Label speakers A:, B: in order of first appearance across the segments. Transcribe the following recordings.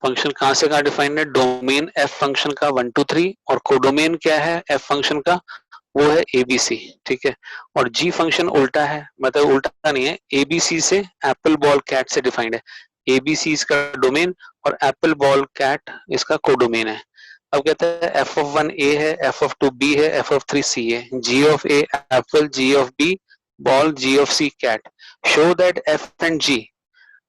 A: Function कहाँ से कहाँ डिफाइंड है, डोमेन एफ फंक्शन का 1 2 3 और कोडोमेन क्या है एफ फंक्शन का, वो है एबीसी, ठीक है। और जी फंक्शन उल्टा है, मतलब उल्टा नहीं है, एबीसी से एप्पल बॉल कैट से डिफाइंड है। एबीसी इसका डोमेन और एप्पल बॉल कैट इसका कोडोमेन है। अब कहता है एफ ऑफ 1 ए है, एफ ऑफ 2 बी है, एफ ऑफ 3 सी है, G of A apple, G of B ball, G of C cat, show that F and G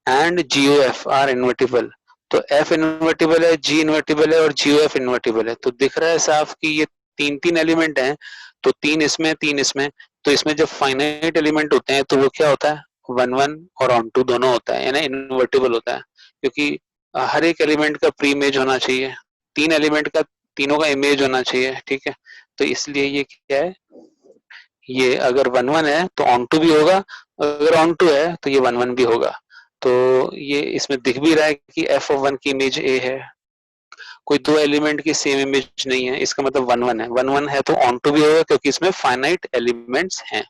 A: and GOF are invertible. तो F invertible है, G invertible है और GOF invertible है। तो दिख रहा है साफ कि ये तीन तीन एलिमेंट हैं, तो तीन इसमें तीन इसमें। तो इसमें जब फाइनाइट एलिमेंट होते हैं तो वो क्या होता है, 1 1 और ऑन टू दोनों होता है, यानी इन्वर्टिबल होता है, क्योंकि हर एक एलिमेंट का प्री इमेज होना चाहिए, तीन एलिमेंट का तीनों का इमेज होना चाहिए, ठीक है। तो इसलिए ये क्या है, ये अगर 1 1 है तो ऑन टू भी होगा, अगर ऑन टू है तो ये 1 1 भी होगा। तो ये इसमें दिख भी रहा है कि एफ ऑफ 1 की इमेज ए है, कोई दो एलिमेंट की सेम इमेज नहीं है, इसका मतलब 1 1 है, 1 1 है तो ऑन टू भी होगा क्योंकि इसमें फाइनाइट एलिमेंट्स हैं।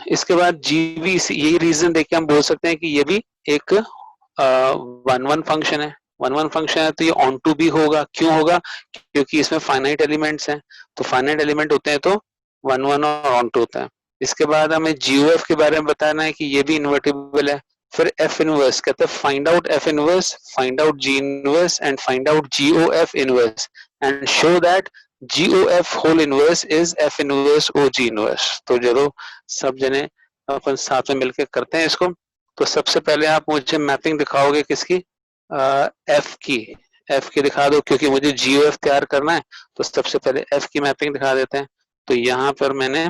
A: इसके बाद जीवी, यही रीजन देख के हम बोल सकते हैं कि ये भी एक 1 1 फंक्शन है। 1 1 फंक्शन है तो ये ऑन टू भी होगा, क्यों होगा, क्योंकि इसमें फाइनाइट एलिमेंट्स हैं, तो फाइनाइट एलिमेंट होते हैं तो 1 1 और ऑन टू होता है। इसके बाद हमें जीओएफ के बारे में बताना है कि ये भी इन्वर्टिबल है। फिर एफ इनवर्स कहते हैं find out F inverse, find out G inverse and find out GOF inverse and show that GOF whole inverse is F inverse O G inverse. तो जरूर सब जने अपन साथ में मिलकर करते हैं इसको। तो सबसे पहले आप मुझे मैपिंग दिखाओगे किसकी, एफ की दिखा दो, क्योंकि मुझे GOF तैयार करना है। तो सबसे पहले एफ की मैपिंग दिखा देते हैं। तो यहाँ पर मैंने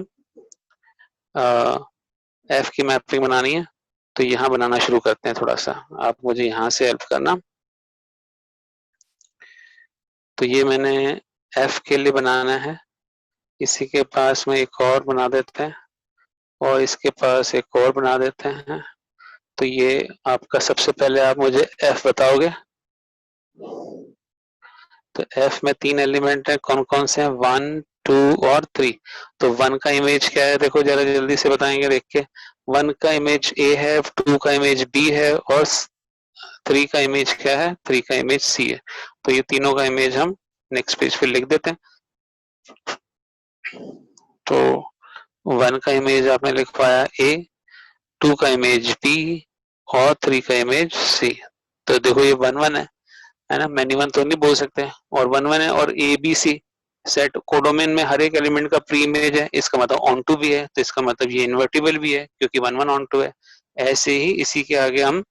A: एफ की मैपिंग बनानी है, तो यहाँ बनाना शुरू करते हैं। थोड़ा सा आप मुझे यहाँ से हेल्प करना। तो ये मैंने एफ के लिए बनाना है, इसी के पास में एक और बना देते हैं और इसके पास एक और बना देते हैं। तो ये आपका सबसे पहले आप मुझे एफ बताओगे। तो एफ में तीन एलिमेंट है, कौन कौन से हैं, 1 2 और 3। तो 1 का इमेज क्या है, देखो जरा जल्दी से बताएंगे देख के। 1 का इमेज ए है, 2 का इमेज बी है और 3 का इमेज क्या है, 3 का इमेज सी है। तो ये तीनों का इमेज हम नेक्स्ट पेज पे लिख देते हैं। तो 1 का इमेज आपने लिखवाया ए, 2 का इमेज बी और 3 का इमेज सी। तो देखो ये 1 1 है ना, मैनी 1 तो नहीं बोल सकते, और 1 1 है और A B C set codomain में हर एक एलिमेंट का प्री इमेज है, इसका मतलब ऑन टू भी है, तो इसका मतलब ये इन्वर्टिबल भी है क्योंकि 1 1 ऑन टू है। ऐसे ही इसी के आगे हम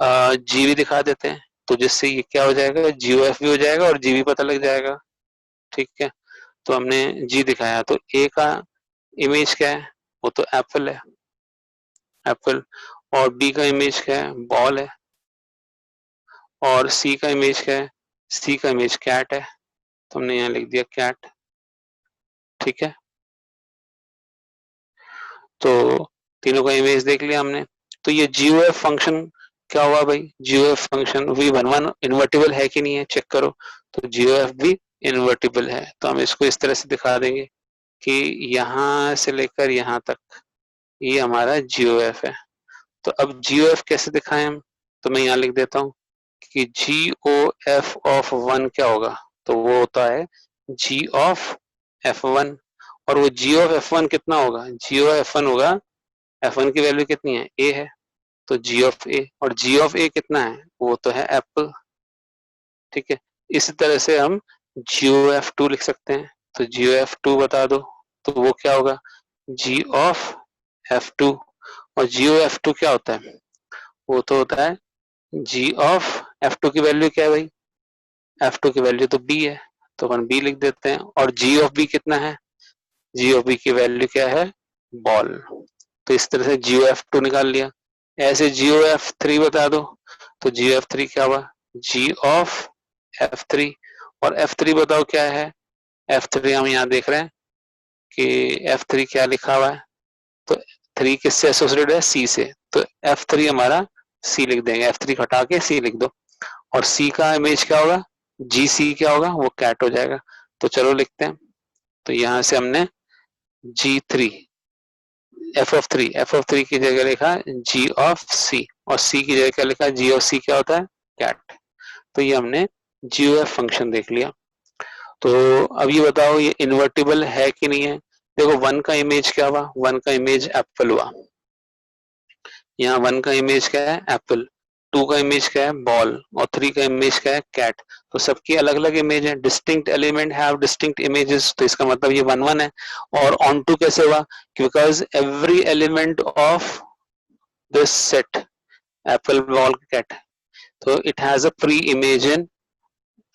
A: जी भी दिखा देते हैं, तो जिससे ये क्या हो जाएगा, GOF भी हो जाएगा और जी भी पता लग जाएगा, ठीक है। तो हमने जी दिखाया, तो ए का इमेज क्या है, वो तो एप्पल है, एप्पल। और बी का इमेज क्या है, बॉल है। और सी का इमेज क्या है, सी का इमेज कैट है, तो हमने यहाँ लिख दिया कैट, ठीक है। तो तीनों का इमेज देख लिया हमने। तो ये GOF फंक्शन क्या हुआ भाई, GOF फंक्शन भी 1 1 इन्वर्टिबल है कि नहीं है, चेक करो। तो GOF भी इन्वर्टिबल है, तो हम इसको इस तरह से दिखा देंगे कि यहाँ से लेकर यहाँ तक ये हमारा GOF है। तो अब GOF कैसे दिखाएं हम, तो मैं यहाँ लिख देता हूँ कि GOF ऑफ 1 क्या होगा, तो वो होता है G ऑफ F1। और वो G ऑफ F1 कितना होगा, G ऑफ F1 होगा, F1 की वैल्यू कितनी है, A है, तो G ऑफ A। और G ऑफ A कितना है, वो तो है एप्पल, ठीक है। इसी तरह से हम GOF2 लिख सकते हैं। तो GOF2 बता दो, तो वो क्या होगा, G ऑफ F2। और GOF2 क्या होता है, वो तो होता है G ऑफ F2 की वैल्यू क्या है भाई, F2 की वैल्यू तो B है, तो अपन B लिख देते हैं। और G ऑफ B कितना है, G ऑफ B की वैल्यू क्या है, बॉल। तो इस तरह से GOF2 निकाल लिया। ऐसे GOF3 बता दो, तो GOF3 क्या हुआ, G ऑफ F3। और F3 बताओ क्या है, F3 हम यहाँ देख रहे हैं कि F3 क्या लिखा हुआ है, तो 3 किससे एसोसिएटेड है, C से, तो F3 हमारा C लिख देंगे, F3 हटा के C लिख दो। और C का इमेज क्या होगा, GC क्या होगा, वो कैट हो जाएगा। तो चलो लिखते हैं। तो यहाँ से हमने G3 F ऑफ 3 की जगह लिखा G ऑफ C। और सी की जगह क्या लिखा है, जी ऑफ सी क्या होता है, कैट। तो ये हमने GOF फंक्शन देख लिया। तो अब ये बताओ ये इन्वर्टिबल है कि नहीं है। देखो वन का इमेज क्या हुआ, वन का इमेज एप्पल हुआ, यहाँ वन का इमेज क्या है एप्पल, टू का इमेज क्या है बॉल, और थ्री का इमेज क्या है कैट। तो सबकी अलग अलग इमेज है, distinct element have distinct images, तो इसका मतलब ये वन वन है। और ऑन टू कैसे हुआ, because every element of this set apple ball cat, तो it has a pre image in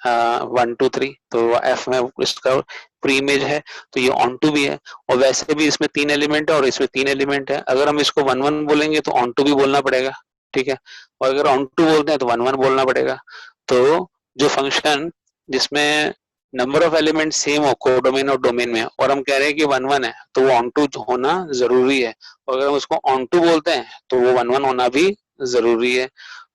A: 1 2 3, तो एफ में इसका प्री इमेज है, तो ये ऑन टू भी है। और वैसे भी इसमें 3 एलिमेंट है और इसमें 3 एलिमेंट है, अगर हम इसको वन वन बोलेंगे तो ऑन टू भी बोलना पड़ेगा, ठीक है। और अगर ऑन टू बोलते हैं तो वन वन बोलना पड़ेगा। तो जो फंक्शन जिसमें नंबर ऑफ एलिमेंट सेम हो कोडोमेन और डोमेन में, और हम कह रहे हैं कि वन वन है, तो वो ऑन टू होना जरूरी है। और अगर हम उसको ऑन टू बोलते हैं तो वो वन वन होना भी जरूरी है।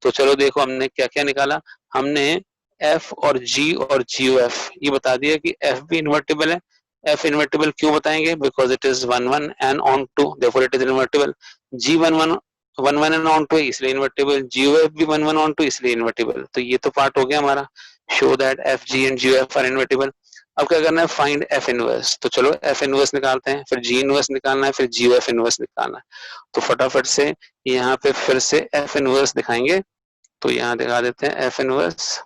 A: तो चलो देखो हमने क्या क्या निकाला, हमने एफ और जी और GOF ये बता दिया कि एफ भी इन्वर्टिबल है। एफ इन्वर्टिबल क्यों बताएंगे, because it is one one and onto, therefore it is invertible. G one one one one and onto इसलिए इन्वर्टिबल, GOF भी वन वन ऑन टू इसलिए इन्वर्टिबल। तो ये तो पार्ट हो गया हमारा, show that F G and GOF are invertible. अब क्या करना है, फाइंड एफ इनवर्स। तो चलो एफ इनवर्स निकालते हैं, फिर जी इनवर्स निकालना है, फिर GOF इनवर्स निकालना है। तो फटाफट से यहाँ पे फिर से एफ इनवर्स दिखाएंगे, तो यहाँ दिखा देते हैं एफ इनवर्स।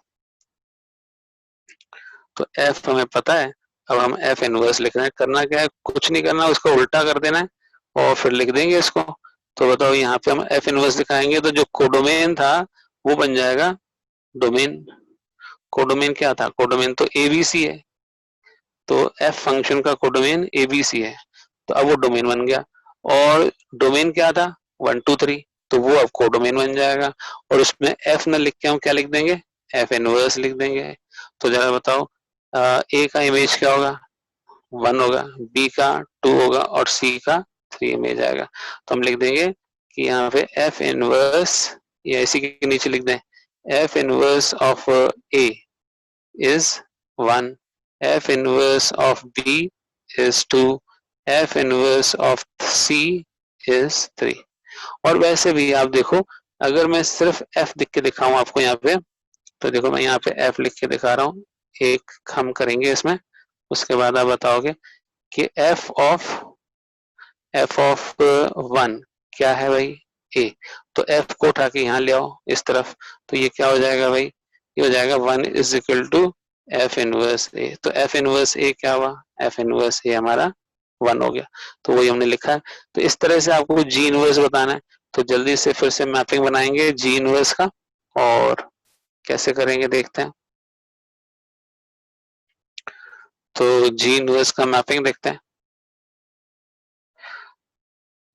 A: तो एफ हमें पता है, अब हम एफ इनवर्स लिख रहे हैं। करना क्या है, कुछ नहीं करना, उसको उल्टा कर देना है और फिर लिख देंगे इसको। तो बताओ यहाँ पे हम एफ इनवर्स दिखाएंगे तो जो कोडोमेन था वो बन जाएगा डोमेन। कोडोमेन क्या था, कोडोमेन तो ABC है, तो एफ फंक्शन का कोडोमेन ABC है, तो अब वो डोमेन बन गया। और डोमेन क्या था 1 2 3, तो वो अब कोडोमेन बन जाएगा। और उसमें एफ न लिख के हम क्या लिख देंगे, एफ इनवर्स लिख देंगे। तो जरा बताओ ए का इमेज क्या होगा, 1 होगा, बी का 2 होगा और सी का 3 इमेज आएगा। तो हम लिख देंगे कि यहाँ पे एफ इनवर्स, या इसी के नीचे लिख दें F inverse of A is 1, f inverse of b is 2, f inverse of c is 3। और वैसे भी आप देखो, अगर मैं सिर्फ f लिख के दिखाऊं आपको यहाँ पे, तो देखो मैं यहाँ पे f लिख के दिखा रहा हूँ, एक हम करेंगे इसमें, उसके बाद आप बताओगे कि f ऑफ 1 क्या है भाई, a। तो f को उठा के यहाँ ले आओ इस तरफ, तो ये क्या हो जाएगा भाई, ये हो जाएगा 1 is equal to F inverse A. तो एफ इनवर्स ए क्या हुआ, एफ इनवर्स ए हमारा 1 हो गया, तो वही हमने लिखा है। तो इस तरह से आपको जी इनवर्स बताना है। तो जल्दी से फिर से मैपिंग बनाएंगे जी इनवर्स का, और कैसे करेंगे देखते हैं। तो जी इनवर्स का मैपिंग देखते हैं।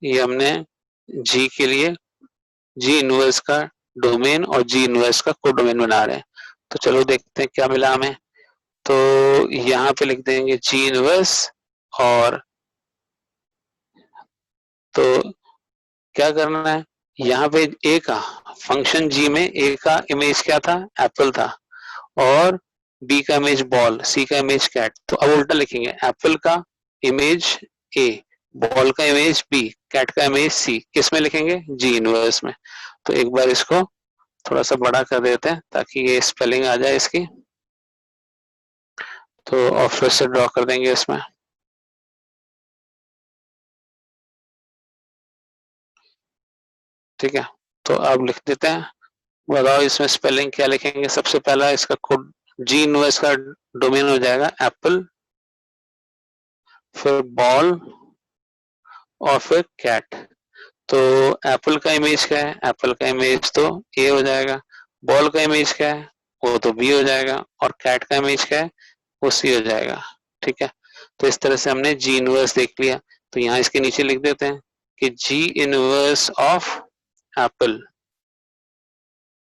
A: ये हमने जी के लिए जी इनवर्स का डोमेन और जी इनवर्स का कोडोमेन बना रहे हैं। तो चलो देखते हैं क्या मिला हमें। तो यहाँ पे लिख देंगे जी इनवर्स, और तो क्या करना है, यहाँ पे ए का फंक्शन जी में ए का इमेज क्या था, एप्पल था, और बी का इमेज बॉल, सी का इमेज कैट। तो अब उल्टा लिखेंगे, एप्पल का इमेज ए, बॉल का इमेज बी, कैट का इमेज सी, किस में लिखेंगे, जी इनवर्स में। तो एक बार इसको थोड़ा सा बड़ा कर देते हैं ताकि ये स्पेलिंग आ जाए इसकी। तो और फिर से ड्रॉ कर देंगे इसमें। ठीक है, तो अब लिख देते हैं, बताओ इसमें स्पेलिंग क्या लिखेंगे। सबसे पहला इसका कोड जी इनवर्स का डोमेन हो जाएगा एप्पल, फिर बॉल और फिर कैट। तो एप्पल का इमेज क्या है, एप्पल का इमेज तो ए हो जाएगा, बॉल का इमेज क्या है वो तो बी हो जाएगा, और कैट का इमेज क्या है वो सी हो जाएगा। ठीक है, तो इस तरह से हमने जी इनवर्स देख लिया। तो यहाँ इसके नीचे लिख देते हैं कि जी इनवर्स ऑफ एप्पल,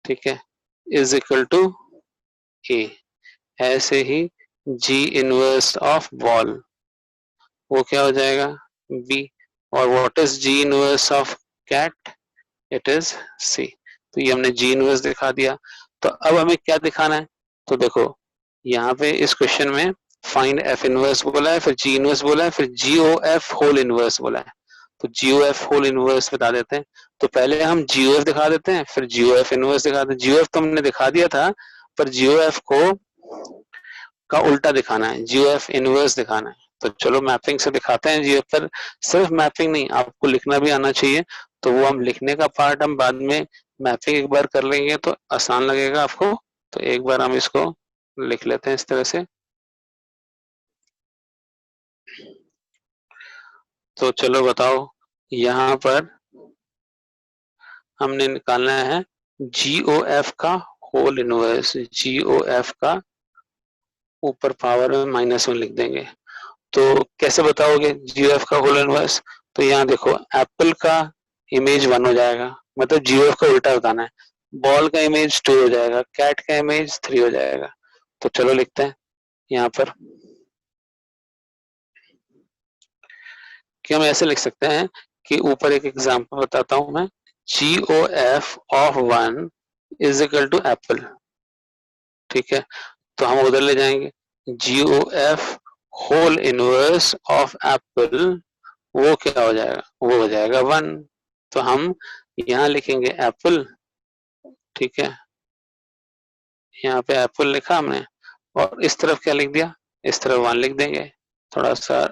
A: ठीक है, इज इक्वल टू ए। ऐसे ही जी इनवर्स ऑफ बॉल, वो क्या हो जाएगा, बी। और what is G inverse of cat, it is C. तो ये हमने जी इनवर्स दिखा दिया। तो अब हमें क्या दिखाना है, तो देखो यहाँ पे इस क्वेश्चन में फाइंड एफ इनवर्स बोला है, फिर जी इनवर्स बोला है, फिर जी ओ एफ होल इनवर्स बोला है। तो GOF होल इनवर्स बता देते हैं। तो पहले हम GOF दिखा देते हैं, फिर GOF इनवर्स दिखाते हैं। GOF तो हमने दिखा दिया था, पर GOF को का उल्टा दिखाना है, GOF इनवर्स दिखाना है। तो चलो मैपिंग से दिखाते हैं GOF पर। सिर्फ मैपिंग नहीं, आपको लिखना भी आना चाहिए, तो वो हम लिखने का पार्ट हम बाद में मैपिंग एक बार कर लेंगे तो आसान लगेगा आपको। तो एक बार हम इसको लिख लेते हैं इस तरह से। तो चलो बताओ, यहाँ पर हमने निकालना है GOF का होल इनवर्स। GOF का ऊपर पावर में -1 लिख देंगे। तो कैसे बताओगे GOF का होल इनवर्स? तो यहाँ देखो, एप्पल का इमेज 1 हो जाएगा, मतलब GOF का उल्टा बताना है। बॉल का इमेज 2 हो जाएगा, कैट का इमेज 3 हो जाएगा। तो चलो लिखते हैं यहाँ पर कि हम ऐसे लिख सकते हैं कि ऊपर एक एग्जांपल बताता हूं मैं। GOF of 1 is equal to apple. ठीक है, तो हम उधर ले जाएंगे। GOF whole inverse of apple, वो क्या हो जाएगा? वो हो जाएगा 1। तो हम यहाँ लिखेंगे एप्पल। ठीक है, यहाँ पे एप्पल लिखा हमने, और इस तरफ क्या लिख दिया? इस तरफ 1 लिख देंगे। थोड़ा सा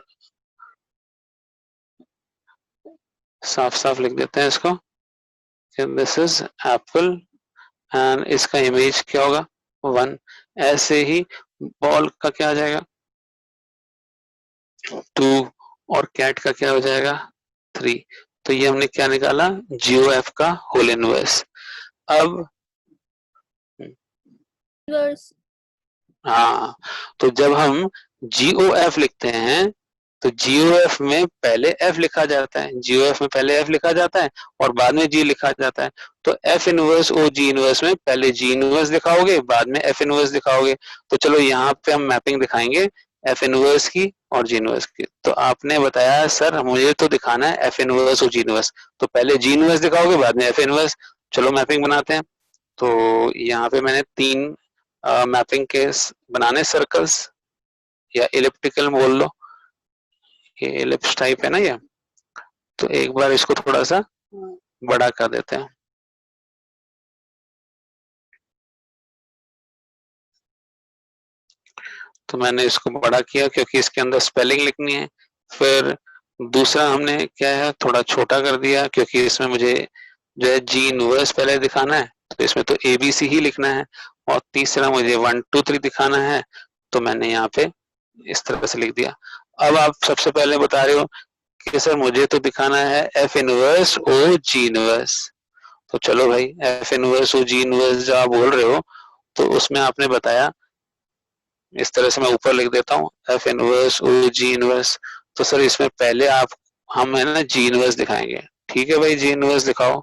A: साफ साफ लिख देते हैं इसको। दिस इज एप्पल एंड इसका इमेज क्या होगा? 1। ऐसे ही बॉल का क्या आ जाएगा? 2। और कैट का क्या हो जाएगा? 3। तो ये हमने क्या निकाला? GOF का होल इनवर्स। अब हाँ, तो जब हम GOF लिखते हैं तो GOF में पहले F लिखा जाता है, GOF में पहले F लिखा जाता है और बाद में G लिखा जाता है। तो F inverse O G inverse में पहले G इनवर्स दिखाओगे, बाद में F इनवर्स दिखाओगे। तो चलो यहाँ पे हम मैपिंग दिखाएंगे F इनवर्स की और G इनवर्स की। तो आपने बताया सर मुझे तो दिखाना है F इनवर्स और G इनवर्स, तो पहले G इनवर्स दिखाओगे बाद में F इनवर्स। चलो मैपिंग बनाते हैं। तो यहाँ पे मैंने 3 मैपिंग के बनाने, सर्कल्स या इलिप्टिकल बोल लो, ये इलिप्स टाइप है ना ये। तो एक बार इसको थोड़ा सा बड़ा कर देते हैं। तो मैंने इसको बड़ा किया क्योंकि इसके अंदर स्पेलिंग लिखनी है। फिर दूसरा हमने क्या है, थोड़ा छोटा कर दिया क्योंकि इसमें मुझे जो है G इनवर्स पहले दिखाना है, तो इसमें तो ABC ही लिखना है। और तीसरा मुझे 1 2 3 दिखाना है, तो मैंने यहाँ पे इस तरह से लिख दिया। अब आप सबसे पहले बता रहे हो कि सर मुझे तो दिखाना है F inverse O G inverse. तो चलो भाई, F inverse O G inverse जो आप बोल रहे हो, तो उसमें आपने बताया, इस तरह से मैं ऊपर लिख देता हूँ F inverse O G inverse. तो सर इसमें पहले आप हम है ना G इनवर्स दिखाएंगे। ठीक है भाई, G इनवर्स दिखाओ।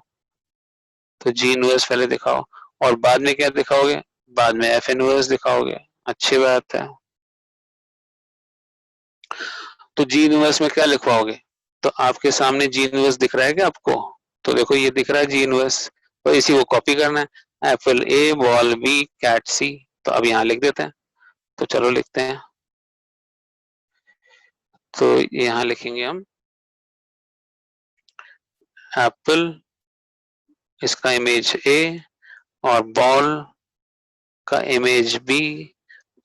A: तो G इनवर्स पहले दिखाओ और बाद में क्या दिखाओगे? बाद में F इनवर्स दिखाओगे। अच्छी बात है। तो G इनवर्स में क्या लिखवाओगे? तो आपके सामने G इनवर्स दिख रहा है क्या आपको? तो देखो ये दिख रहा है G इनवर्स, तो इसी को कॉपी करना है। Apple A, ball B, cat C। तो अब यहाँ लिख देते हैं। तो चलो लिखते हैं। तो यहाँ लिखेंगे हम एप्पल, इसका इमेज A, और बॉल का इमेज B,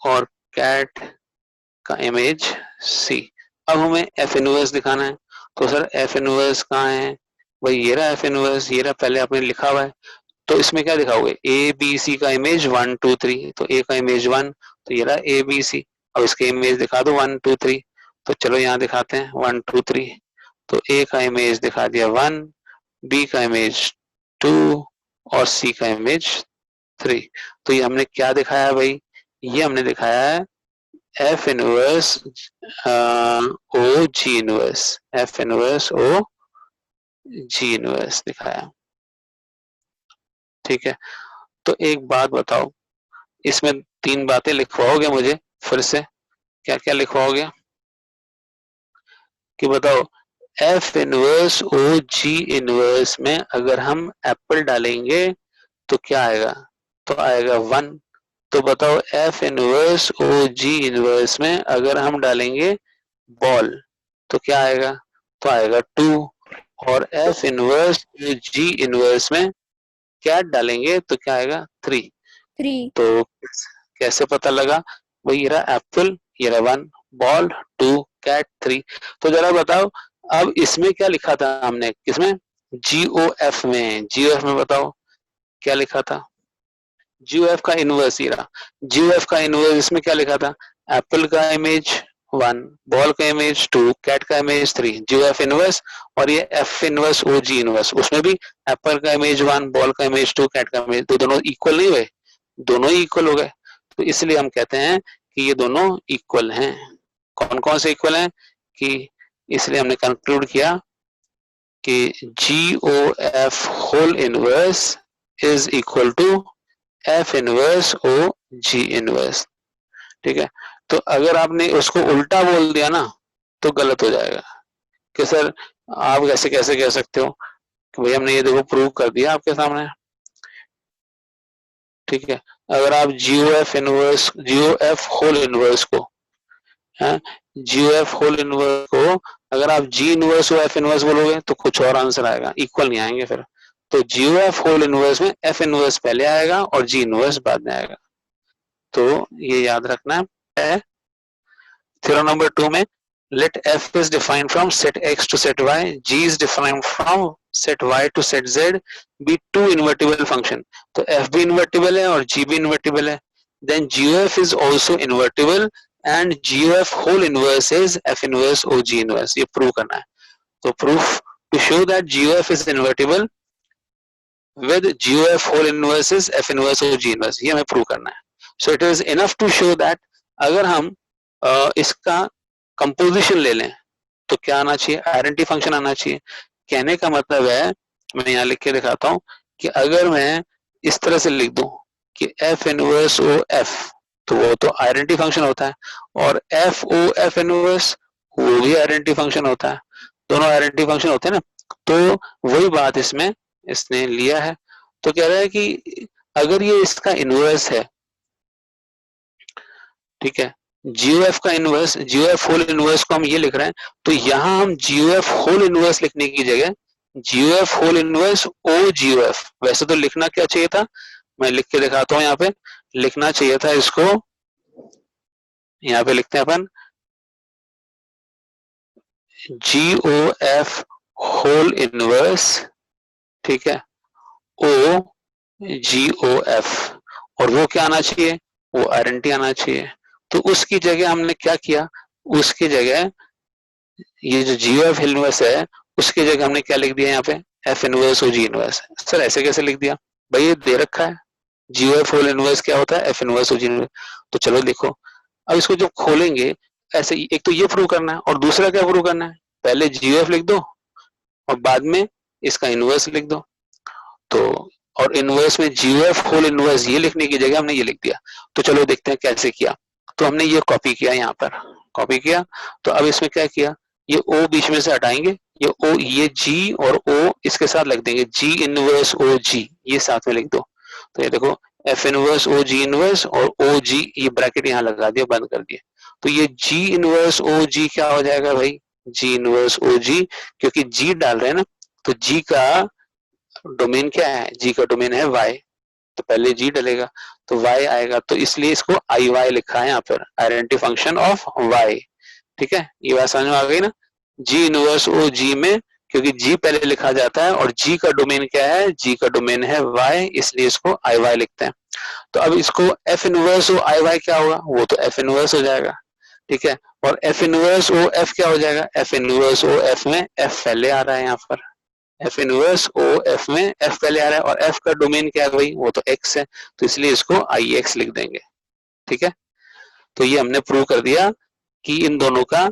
A: और कैट का इमेज C। अब हमें F इनवर्स दिखाना है। तो सर F इनवर्स कहाँ है? भाई ये रहा F इनवर्स, ये रहा, पहले आपने लिखा हुआ है। तो इसमें क्या दिखाओगे? A B C का इमेज 1 2 3। तो A का इमेज 1, तो ये रहा A B C। अब इसके इमेज दिखा दो 1 2 3। तो चलो यहाँ दिखाते हैं 1 2 3। तो A का इमेज दिखा दिया 1, B का इमेज 2, और C का इमेज 3। तो ये हमने क्या दिखाया है भाई? ये हमने दिखाया है F inverse O G inverse. F inverse O G inverse दिखाया। ठीक है, तो एक बात बताओ, इसमें 3 बातें लिखवाओगे मुझे फिर से? क्या क्या लिखवाओगे कि बताओ? F inverse O G inverse में अगर हम एप्पल डालेंगे तो क्या आएगा? तो आएगा 1। तो बताओ F inverse O G inverse में अगर हम डालेंगे बॉल तो क्या आएगा? तो आएगा 2। और एफ इनवर्स जी इनवर्स में क्या डालेंगे तो क्या आएगा 3।
B: 3।
A: तो कैसे पता लगा भाई, ये रहा एप्पल, ये रहा 1, बॉल 2, कैट 3। तो जरा बताओ अब इसमें क्या लिखा था हमने, किसमें, GOF में, GOF में बताओ क्या लिखा था, GOF का इनवर्स ही रहा, GOF का इनवर्स इसमें क्या लिखा था, एप्पल का इमेज 1, बॉल का इमेज 2, कैट का इमेज 3, GOF इनवर्स। और ये F इनवर्स OG इनवर्स, उसमें भी एप्पल का इमेज 1, बॉल का इमेज 2, कैट का इमेज, तो दोनों इक्वल नहीं हुए, दोनों ही इक्वल हो गए। तो इसलिए हम कहते हैं कि ये दोनों इक्वल हैं। कौन कौन से इक्वल हैं कि, इसलिए हमने कंक्लूड किया कि GOF whole inverse is equal to F inverse OG inverse. ठीक है, तो अगर आपने उसको उल्टा बोल दिया ना तो गलत हो जाएगा कि सर आप कैसे कैसे कह सकते हो कि भाई हमने ये देखो प्रूव कर दिया आपके सामने। ठीक है, अगर आप GOF inverse, GOF whole inverse को है, GOF होल इनवर्स को अगर आप G इनवर्स और F इनवर्स बोलोगे तो कुछ और आंसर आएगा, इक्वल नहीं आएंगे फिर। तो GOF होल इनवर्स में F इनवर्स पहले आएगा और G इनवर्स बाद में आएगा। तो ये याद रखना है। थ्योरम नंबर 2 में let f is defined from set x to set y, g is defined from set y to set z, be two invertible function। तो f भी invertible है और g भी invertible है, then GOF is also invertible and GOF whole inverse is f inverse OG inverse। ये prove करना है। तो proof to show that GOF is invertible with GOF whole inverse is f inverse OG inverse, ये हमें prove करना है। So it is enough to show that अगर हम इसका कंपोजिशन ले लें तो क्या आना चाहिए, आइडेंटिटी फंक्शन आना चाहिए। कहने का मतलब है, मैं यहाँ लिख के दिखाता हूँ कि अगर मैं इस तरह से लिख दूं कि F इनवर्स O F, तो वो तो आइडेंटिटी फंक्शन होता है, और F O F इनवर्स वो भी आइडेंटिटी फंक्शन होता है, दोनों आइडेंटिटी फंक्शन होते हैं ना। तो वही बात इसमें इसने लिया है। तो कह रहा है कि अगर ये इसका इनवर्स है, ठीक है, GOF का इनवर्स, GOF होल इनवर्स को हम ये लिख रहे हैं, तो यहाँ हम GOF होल इनवर्स लिखने की जगह GOF होल इनवर्स OGOF, वैसे तो लिखना क्या चाहिए था, मैं लिख के दिखाता हूँ यहाँ पे, लिखना चाहिए था इसको, यहाँ पे लिखते हैं अपन GOF होल इनवर्स, ठीक है, OGOF, और वो क्या आना चाहिए, वो आइडेंटिटी आना चाहिए। तो उसकी जगह हमने क्या किया, उसकी जगह ये जो GOF इनवर्स है उसकी जगह हमने क्या लिख दिया यहाँ पे, F inverse OG inverse. Sir ऐसे कैसे लिख दिया, भाई ये दे रखा है GOF होल इनवर्स क्या होता है, F इनवर्स OG इनवर्स। तो चलो लिखो, अब इसको जब खोलेंगे ऐसे, एक तो ये प्रूव करना है और दूसरा क्या प्रूव करना है, पहले GOF लिख दो और बाद में इसका इनवर्स लिख दो। तो और इनवर्स में GOF होल इनवर्स ये लिखने की जगह हमने ये लिख दिया। तो चलो देखते हैं कैसे किया। तो हमने ये कॉपी किया, यहाँ पर कॉपी किया, तो अब इसमें क्या किया, ये O बीच में से हटाएंगे, ये O, ये G और O इसके साथ लिख देंगे, G इनवर्स OG ये साथ में लिख दो। तो ये देखो F इनवर्स OG इनवर्स और OG, ये ब्रैकेट यहाँ लगा दिया, बंद कर दिया। तो ये G इनवर्स OG क्या हो जाएगा भाई, G इनवर्स OG, क्योंकि G डाल रहे हैं ना, तो G का डोमेन क्या है, G का डोमेन है Y, तो पहले G डलेगा तो Y आएगा, तो इसलिए इसको IY लिखा है यहाँ पर, आइडेंटिटी फंक्शन ऑफ Y। ठीक है, ये बात समझ में आ गई ना। G इनवर्स ओ G में, क्योंकि G पहले लिखा जाता है और G का डोमेन क्या है, G का डोमेन है Y, इसलिए इसको IY लिखते हैं। तो अब इसको F इनवर्स ओ IY क्या होगा, वो तो F इनवर्स हो जाएगा। ठीक है, और F इनवर्स ओ F क्या हो जाएगा, F इनवर्स ओ F में F पहले आ रहा है यहाँ पर, F इनवर्स ओ F में F पहले आ रहा है, और F का डोमेन क्या है भाई, वो तो X है, तो इसलिए इसको IX लिख देंगे। ठीक है, तो ये हमने प्रूव कर दिया कि इन दोनों का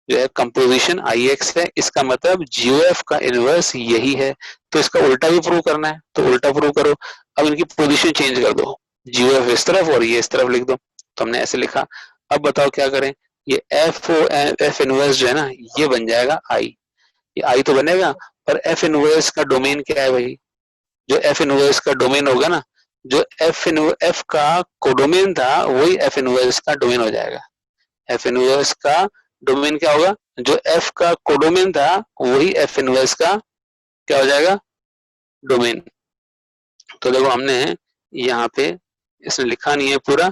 A: जो है कंपोजिशन IX है, इसका मतलब GOF का इनवर्स यही है। तो इसका उल्टा भी प्रूव करना है, तो उल्टा प्रूव करो। अब इनकी पोजीशन चेंज कर दो, GOF इस तरफ और ये इस तरफ लिख दो। तो हमने ऐसे लिखा। अब बताओ क्या करें, ये F इनवर्स जो है ना, ये बन जाएगा I, ये I तो बनेगा, पर F इनवर्स का डोमेन क्या है भाई, जो F इनवर्स का डोमेन होगा ना, जो F का कोडोमेन था वही F इनवर्स का डोमेन हो जाएगा। F इनवर्स का डोमेन क्या होगा, जो एफ का कोडोमेन था वही एफ इनवर्स का क्या हो जाएगा, डोमेन। तो देखो हमने यहाँ पे इसने लिखा नहीं है पूरा,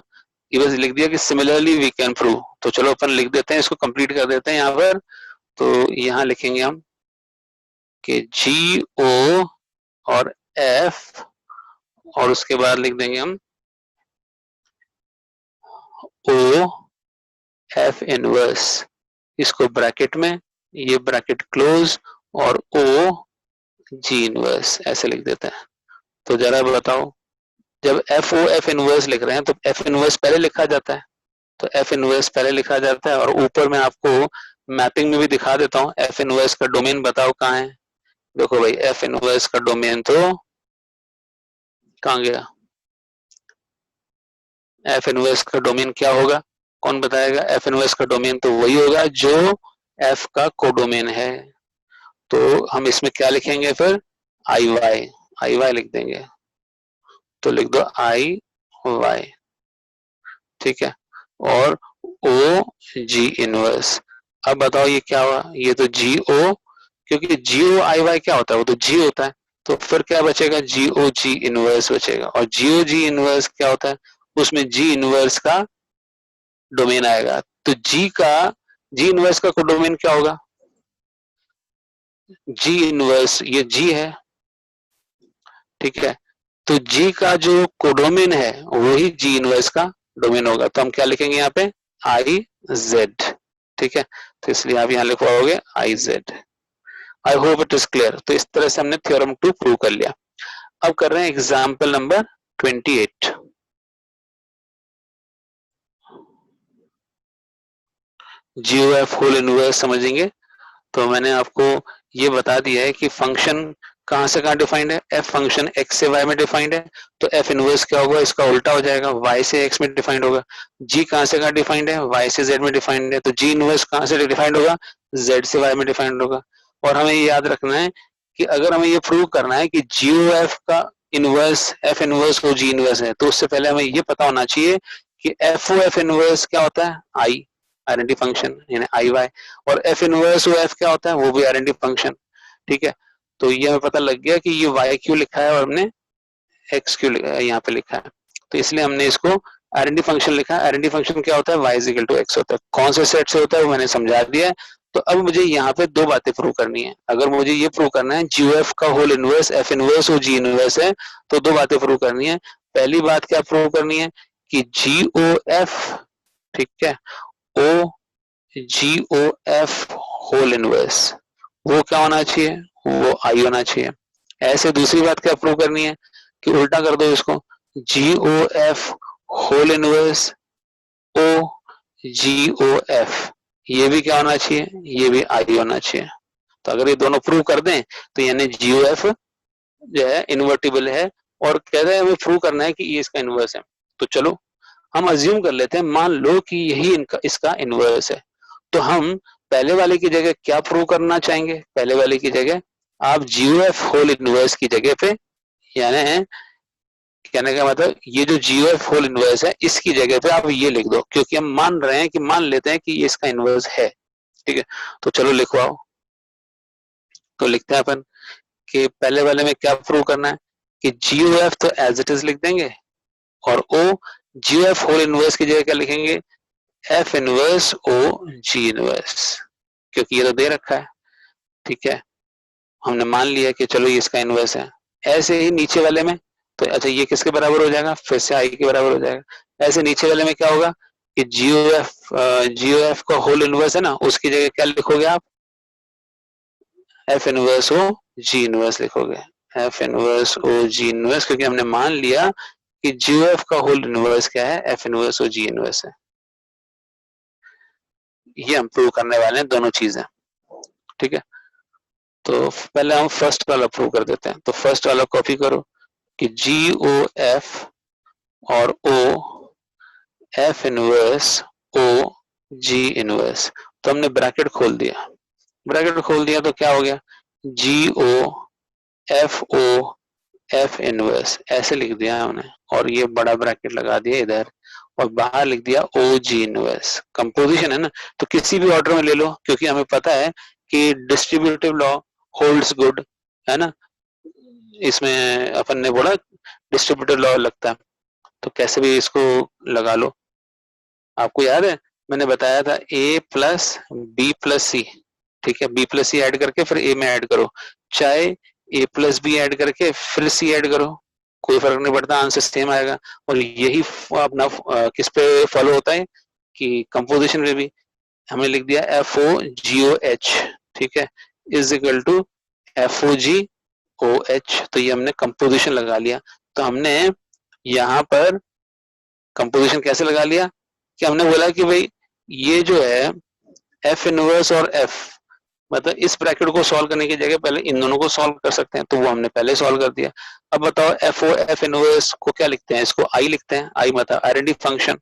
A: ये बस लिख दिया कि सिमिलरली वी कैन प्रूव। तो चलो अपन लिख देते हैं, इसको कंप्लीट कर देते हैं यहाँ पर। तो यहाँ लिखेंगे हम कि जी ओ और एफ, और उसके बाद लिख देंगे हम ओ एफ इनवर्स, इसको ब्रैकेट में, ये ब्रैकेट क्लोज, और ओ जी इनवर्स ऐसे लिख देते हैं। तो जरा बताओ, जब एफ ओ एफ इनवर्स लिख रहे हैं तो एफ इनवर्स पहले लिखा जाता है, तो एफ इनवर्स पहले लिखा जाता है, और ऊपर मैं आपको मैपिंग में भी दिखा देता हूँ एफ इनवर्स का डोमेन बताओ कहाँ है। देखो भाई एफ इनवर्स का डोमेन तो कहाँ गया, एफ इनवर्स का डोमेन क्या होगा, कौन बताएगा। एफ इनवर्स का डोमेन तो वही होगा जो एफ का कोडोमेन है। तो हम इसमें क्या लिखेंगे फिर, आई वाई लिख देंगे। तो लिख दो आई वाई, ठीक है, और ओ जी इनवर्स। अब बताओ ये क्या हुआ, ये तो जी ओ, क्योंकि जी ओ आई वाई क्या होता है, वो तो जी होता है। तो फिर क्या बचेगा, जी ओ जी इनवर्स बचेगा, और जी ओ जी इनवर्स क्या होता है, उसमें जी इनवर्स का डोमेन आएगा। तो जी इनवर्स का डोमेन क्या होगा, जी इनवर्स, ये जी है, ठीक है। तो जी का जो कोडोमेन है वही जी इनवर्स का डोमेन होगा। तो हम क्या लिखेंगे यहाँ पे, आई जेड, ठीक है। तो इसलिए आप यहाँ लिखवाओगे I Z. I hope it is clear. तो इस तरह से हमने थ्योरम 2 प्रूव कर लिया। अब कर रहे हैं एग्जाम्पल नंबर 28। जीओएफ होल इनवर्स समझेंगे। तो मैंने आपको ये बता दिया है कि फंक्शन कहां से कहां डिफाइंड है, एफ फंक्शन एक्स से वाई में डिफाइंड है। तो एफ इनवर्स क्या होगा, इसका उल्टा हो जाएगा, वाई से एक्स में डिफाइंड होगा। जी कहां से कहां डिफाइंड है, वाई से जेड में डिफाइंड है। तो जी इनवर्स कहां से डिफाइंड होगा, जेड से वाई में डिफाइंड होगा। और हमें ये याद रखना है कि अगर हमें ये प्रूव करना है कि जीओएफ का इनवर्स एफ इनवर्स और जी इनवर्स है, तो उससे पहले हमें ये पता होना चाहिए कि एफ ओ एफ इनवर्स क्या होता है, आई आइडेंटिटी फंक्शन यानी आई वाई, और एफ इनवर्स ओ एफ क्या होता है, वो भी आइडेंटिटी फंक्शन, ठीक है। तो ये हमें पता लग गया कि ये वाई क्यों लिखा है और हमने एक्स क्यों यहाँ पे लिखा है। तो इसलिए हमने इसको आइडेंटिटी फंक्शन लिखा है। आइडेंटिटी फंक्शन क्या होता है, Y is equal to X होता है। कौन से सेट से होता है वो मैंने समझा दिया है। तो अब मुझे यहाँ पे दो बातें प्रूव करनी है। अगर मुझे ये प्रूव करना है जीओएफ का होल इनवर्स एफ इनवर्स और जी इनवर्स है, तो दो बातें प्रूव करनी है। पहली बात क्या प्रूव करनी है कि जी ओ एफ, ठीक है, ओ G O F whole inverse वो क्या होना चाहिए, वो आई होना चाहिए। ऐसे दूसरी बात क्या प्रूव करनी है कि उल्टा कर दो इसको, जी ओ एफ होल इनवर्स ओ जी ओ एफ, ये भी क्या होना चाहिए, ये भी आई होना चाहिए। तो अगर ये दोनों प्रूव कर दें तो यानी जी ओ एफ जो है इन्वर्टिबल है, और कहते हैं हमें प्रूव करना है कि ये इसका इनवर्स है। तो चलो हम अज्यूम कर लेते हैं, मान लो कि यही इनका इसका इनवर्स है। तो हम पहले वाले की जगह क्या प्रूव करना चाहेंगे, पहले वाले की जगह आप जीओएफ होल इनवर्स की जगह पे, यानी कहने का मतलब ये जो जीओएफ होल इनवर्स है इसकी जगह पे आप ये लिख दो, क्योंकि हम मान रहे हैं कि मान लेते हैं कि ये इसका इनवर्स है, ठीक है। तो चलो लिखवाओ। तो लिखते हैं अपन कि पहले वाले में क्या प्रूव करना है कि जीओएफ तो एज इट इज लिख देंगे, और ओ जीओएफ होल इनवर्स की जगह क्या लिखेंगे, एफ इनवर्स ओ जी इनवर्स, क्योंकि ये तो दे रखा है, ठीक है। हमने मान लिया कि चलो ये इसका इनवर्स है। ऐसे ही नीचे वाले में, तो अच्छा ये किसके बराबर हो जाएगा, फिर से आई के बराबर हो जाएगा। ऐसे नीचे वाले में क्या होगा कि जीओएफ का होल इनवर्स है ना, उसकी जगह क्या लिखोगे आप, एफ इनवर्स ओ जी इनवर्स लिखोगे, एफ इनवर्स ओ जी इनवर्स, क्योंकि हमने मान लिया कि जीओएफ का होल इनवर्स क्या है, एफ इनवर्स ओ जी इनवर्स है। ये हम प्रूव करने वाले हैं दोनों चीजें, ठीक है। तो पहले हम फर्स्ट वाला प्रूव कर देते हैं। तो फर्स्ट वाला कॉपी करो कि जी ओ एफ और ओ एफ इनवर्स ओ जी इनवर्स। तो हमने ब्रैकेट खोल दिया, ब्रैकेट खोल दिया तो क्या हो गया, जी ओ एफ इनवर्स ऐसे लिख दिया हमने, और ये बड़ा ब्रैकेट लगा दिया इधर, और बाहर लिख दिया ओ जी इनवर्स। कंपोजिशन है ना, तो किसी भी ऑर्डर में ले लो, क्योंकि हमें पता है कि डिस्ट्रीब्यूटिव लॉ होल्ड्स गुड, है ना। इसमें अपन ने बोला डिस्ट्रीब्यूटिव लॉ लगता है, तो कैसे भी इसको लगा लो। आपको याद है मैंने बताया था ए प्लस बी प्लस सी, ठीक है, बी प्लस सी ऐड करके फिर ए में ऐड करो, चाहे ए प्लस बी ऐड करके फिर सी ऐड करो, कोई फर्क नहीं पड़ता, आंसर सेम आएगा। और यही अपना किस पे फॉलो होता है कि कंपोजिशन में भी हमने लिख दिया F O G O H, ठीक है, is equal to F O G O H. तो ये हमने कंपोजिशन लगा लिया। तो हमने यहाँ पर कंपोजिशन कैसे लगा लिया कि हमने बोला कि भाई ये जो है एफ इनवर्स और एफ, मतलब इस ब्रैकेट को सॉल्व करने की जगह पहले इन दोनों को सॉल्व कर सकते हैं, तो वो हमने पहले सॉल्व कर दिया। अब बताओ एफ ओ एफ इनवर्स को क्या लिखते हैं, इसको आई लिखते हैं, आई मतलब आइडेंटिटी फंक्शन,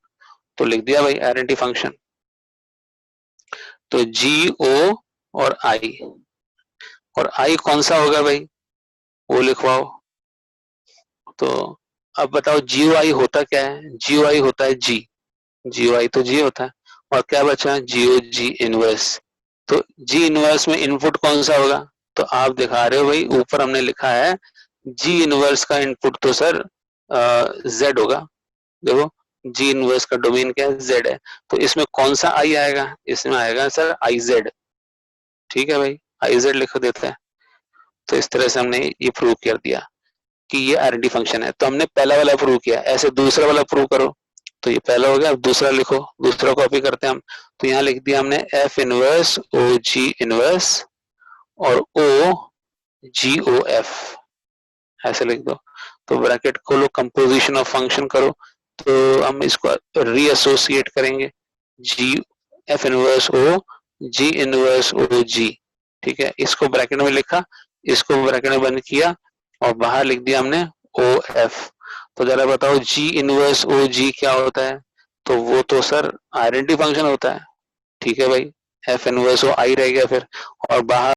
A: तो लिख दिया भाई आइडेंटिटी फंक्शन। तो जी ओ और आई कौन सा होगा भाई, वो लिखवाओ। तो अब बताओ जीओ आई होता क्या है, जीओ आई होता है जी, जीओ आई तो जी होता है, और क्या बचा जीओ जी इनवर्स। तो जी इनवर्स में इनपुट कौन सा होगा, तो आप दिखा रहे हो भाई ऊपर हमने लिखा है जी इनवर्स का इनपुट तो सर जेड होगा। देखो जी इनवर्स का डोमेन क्या है, जेड है, तो इसमें कौन सा आई आएगा, इसमें आएगा सर आई जेड, ठीक है भाई, आई जेड लिख देते हैं। तो इस तरह से हमने ये प्रूव कर दिया कि ये आरडी फंक्शन है। तो हमने पहला वाला प्रूव किया, ऐसे दूसरा वाला प्रूव करो। तो ये पहला हो गया, अब दूसरा लिखो, दूसरा कॉपी करते हैं हम। तो यहाँ लिख दिया हमने एफ इनवर्स ओ जी इनवर्स और ओ जी ओ एफ, ऐसे लिख दो। तो ब्रैकेट खोलो, कंपोजिशन ऑफ फंक्शन करो, तो हम इसको रीएसोसिएट करेंगे, जी एफ इनवर्स ओ जी इनवर्स ओ जी, ठीक है, इसको ब्रैकेट में लिखा, इसको ब्रैकेट में बंद किया और बाहर लिख दिया हमने ओ एफ। तो जरा बताओ जी इनवर्स ओ जी क्या होता है, तो वो तो सर आइडेंटिटी फंक्शन होता है, ठीक है भाई, एफ इनवर्स ओ आई रह गया फिर, और बाहर